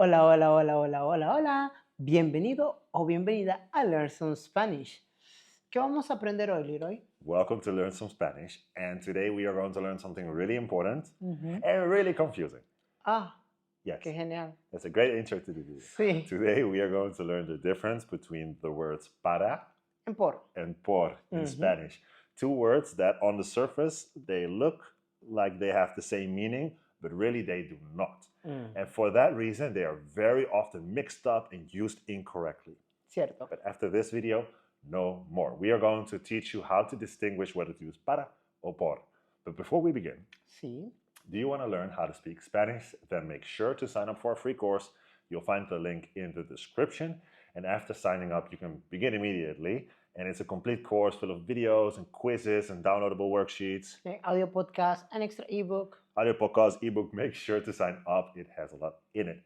Hola, hola, hola, hola, hola, hola. Bienvenido o bienvenida a Learn Some Spanish. ¿Qué vamos a aprender hoy, Leroy? Welcome to Learn Some Spanish, and today we are going to learn something really important Ujú. and really confusing. Ah, Yes, qué genial. that's a great intro to the video. Sí, Today we are going to learn the difference between the words para en por. and por in Ujú. Spanish. Two words that on the surface they look like they have the same meaning, but really they do not. And for that reason, they are very often mixed up and used incorrectly. Cierto. But after this video, no more. We are going to teach you how to distinguish whether to use para or por. But before we begin, Sí. do you want to learn how to speak Spanish? Then make sure to sign up for a free course. You'll find the link in the description. And after signing up, you can begin immediately. And it's a complete course full of videos and quizzes and downloadable worksheets. Audio podcast, an extra ebook. Audio podcast, ebook, make sure to sign up. It has a lot in it.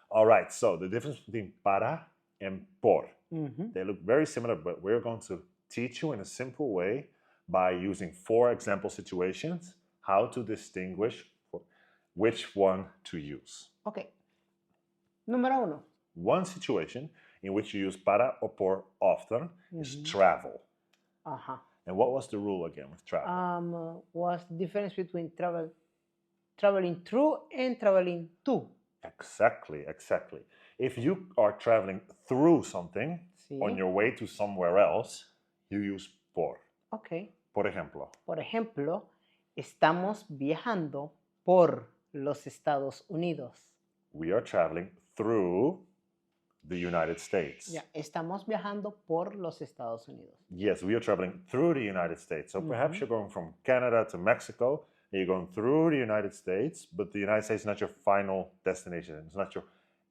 All right, so the difference between para and por. Ujú. They look very similar, but we're going to teach you in a simple way by using 4 example situations how to distinguish which one to use. Ok. Número uno. One situation in which you use para or por often is travel. Ajá. And what was the rule again with travel? What's the difference between traveling through and traveling to? Exactly. If you are traveling through something Sí. on your way to somewhere else, you use por. Ok. Por ejemplo, Por ejemplo, estamos viajando por los Estados Unidos. we are traveling through the United States. Ya, estamos viajando por los Estados Unidos. Yes, we are traveling through the United States. So perhaps you're going from Canada to Mexico, and you're going through the United States, but the United States is not your final destination. It's not your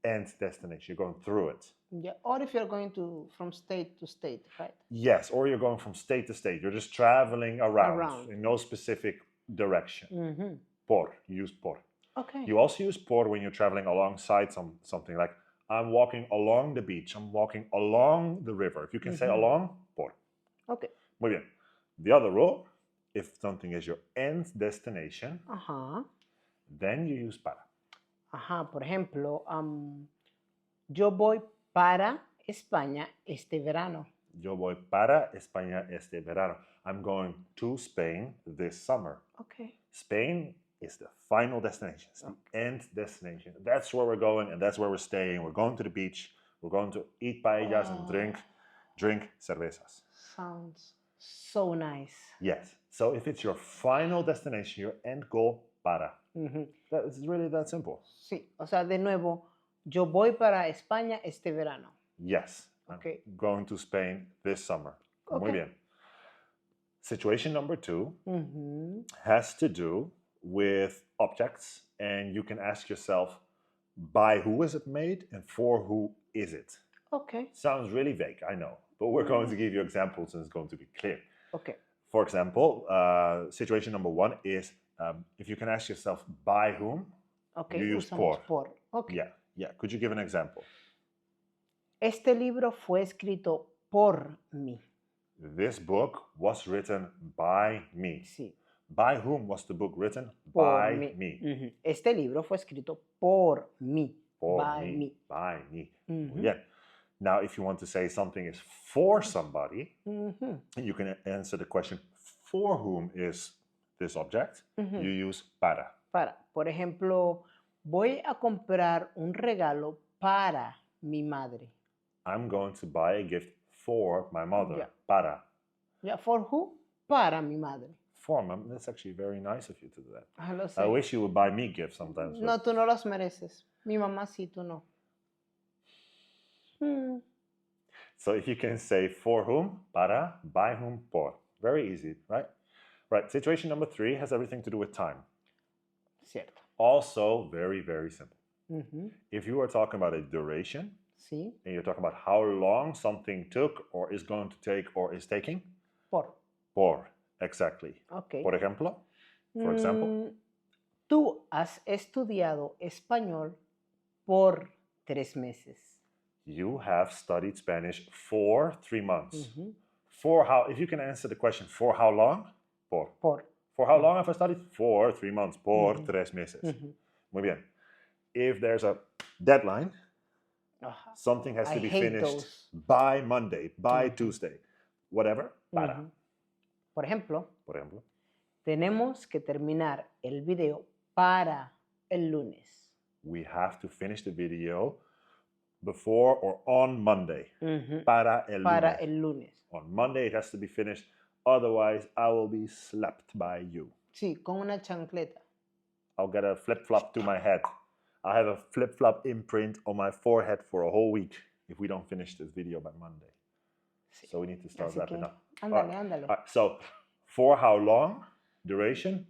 end destination. You're going through it. Yeah, or if you're going from state to state, right? Yes, or you're going from state to state. You're just traveling around. In no specific direction. Mhm. Por, you use por. Okay. You also use por when you're traveling alongside something like I'm walking along the beach, I'm walking along the river. If you can say along, por. Okay. Muy bien. The other rule, if something is your end destination, Ajá. then you use para. Ajá, por ejemplo, yo voy para España este verano. Yo voy para España este verano. I'm going to Spain this summer. Okay. Spain is the final destination. It's the end destination. That's where we're going and that's where we're staying. We're going to the beach. We're going to eat paellas and drink cervezas. Sounds so nice. Yes. So if it's your final destination, your end goal, para. Ujú. It's really that simple. Sí, o sea, de nuevo, yo voy para España este verano. Yes. Okay. I'm going to Spain this summer. Muy Okay. bien. Situation number 2 Ujú. has to do with objects, and you can ask yourself, by who is it made and for who is it? Okay. Sounds really vague, I know, but we're going to give you examples and it's going to be clear. Okay. For example, situation number 1 is if you can ask yourself, by whom? Okay. You use Usamos por. Okay. Yeah. Could you give an example? Este libro fue escrito por mí. This book was written by me. Sí. By whom was the book written? Por By mí. me. Ujú. Este libro fue escrito por mí. For By me. me. By me. Ujú. Yeah. Now, if you want to say something is for somebody, Ujú. you can answer the question, for whom is this object? Ujú. You use para. Para. Por ejemplo, voy a comprar un regalo para mi madre. I'm going to buy a gift for my mother. Yeah. Para. Yeah, for who? Para mi madre. For mom. That's actually very nice of you to do that. Lo sé. I wish you would buy me gifts sometimes. No, tú no los mereces. Mi mamá sí, tú no. So if you can say for whom, para, by whom, por. Very easy, right? Right, situation number 3 has everything to do with time. Cierto. Also very, very simple. Ujú. If you are talking about a duration, Sí. and you're talking about how long something took or is going to take or is taking, Por. por, exactly. Ok. Por ejemplo, for example, Tú has estudiado español por 3 meses. you have studied Spanish for 3 months. Ujú. For how, if you can answer the question, for how long? Por. Por. For how long have I studied? For 3 months. Por Ujú. 3 meses. Ujú. Muy bien. if there's a deadline, Ajá. something has I to be hate finished those. by Monday, by Tuesday, whatever, para. Ujú. Por ejemplo, Por ejemplo, tenemos que terminar el video para el lunes. we have to finish the video before or on Monday. Ujú. Para el Para lunes. el lunes. On Monday it has to be finished, otherwise I will be slapped by you. Sí, con una chancleta. I'll get a flip-flop to my head. I have a flip-flop imprint on my forehead for a whole week if we don't finish this video by Monday. Sí. So we need to start Así wrapping que, up. ándale, ándale. So, for how long? Duration?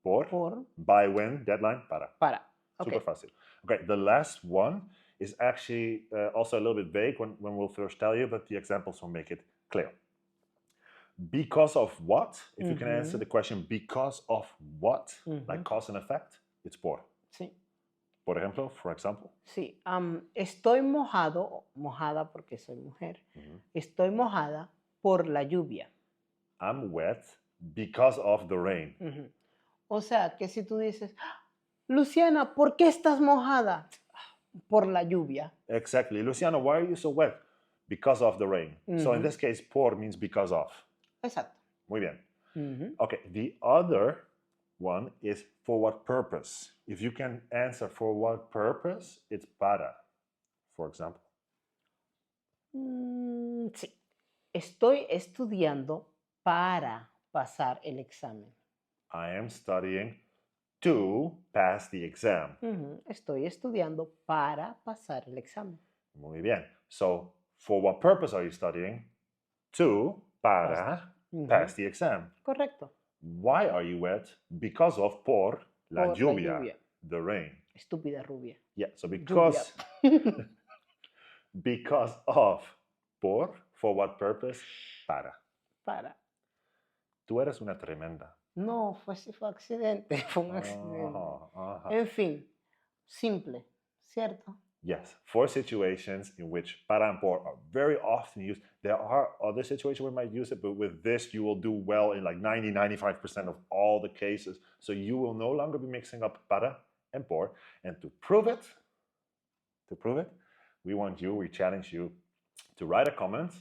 Por. Por, By when? Deadline? Para. para. Okay. Super fácil. Okay, the last one is actually also a little bit vague when we'll first tell you, but the examples will make it clear. Because of what? If you can answer the question because of what, like cause and effect, it's por. Sí. Por ejemplo, for example. Sí. Estoy mojado, mojada porque soy mujer. Estoy mojada por la lluvia. I'm wet because of the rain. O sea, que si tú dices, Luciana, ¿por qué estás mojada? Por la lluvia. Exactly. Luciana, why are you so wet? Because of the rain. So in this case, por means because of. Exacto. Muy bien. Okay, the other one is for what purpose. If you can answer for what purpose, it's para, for example. Sí. Estoy estudiando para pasar el examen. I am studying to pass the exam. Estoy estudiando para pasar el examen. Muy bien. So, for what purpose are you studying? To, para, pass the exam. Correcto. Why are you wet? Because of por la Por lluvia, la lluvia. the rain. Estúpida rubia. Yeah, so because because of por, for what purpose? Para. Para. Tú eres una tremenda. No, fue accidente, fue un accidente. En fin, simple, ¿cierto? Yes, for situations in which para and por are very often used. There are other situations where we might use it, but with this, you will do well in like 90-95% of all the cases. So you will no longer be mixing up para and por. And to prove it, we challenge you to write a comment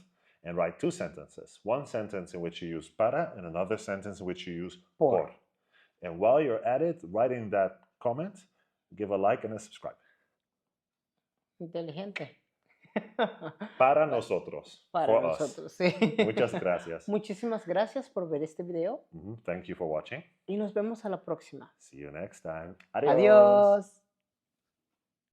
and write 2 sentences. One sentence in which you use para and another sentence in which you use por. And while you're at it, writing that comment, give a like and a subscribe. Inteligente. Para nosotros. Para for nosotros, us. sí. Muchas gracias. Muchísimas gracias por ver este video. Thank you for watching. Y nos vemos a la próxima. See you next time. Adiós. Adiós.